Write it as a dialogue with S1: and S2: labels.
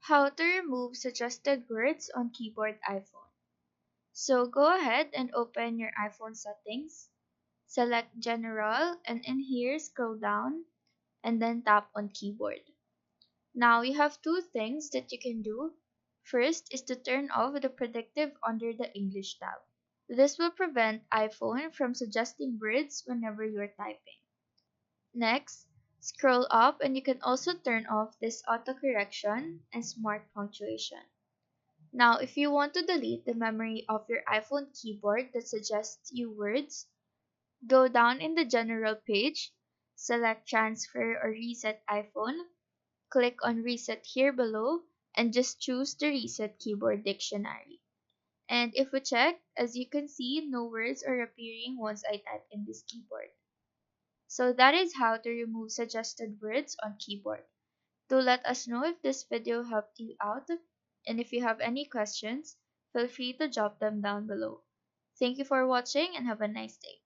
S1: How to remove suggested words on keyboard iPhone. So go ahead and open your iPhone settings, select General, and in here scroll down and then tap on Keyboard. Now you have two things that you can do. First is to turn off the predictive under the English tab. This will prevent iPhone from suggesting words whenever you're typing. Next, scroll up and you can also turn off this autocorrection and smart punctuation. Now, if you want to delete the memory of your iPhone keyboard that suggests you words, go down in the General page, select Transfer or Reset iPhone, click on Reset here below, and just choose the Reset Keyboard Dictionary. And if we check, as you can see, no words are appearing once I type in this keyboard. So that is how to remove suggested words on keyboard. Do let us know if this video helped you out, and if you have any questions, feel free to drop them down below. Thank you for watching and have a nice day.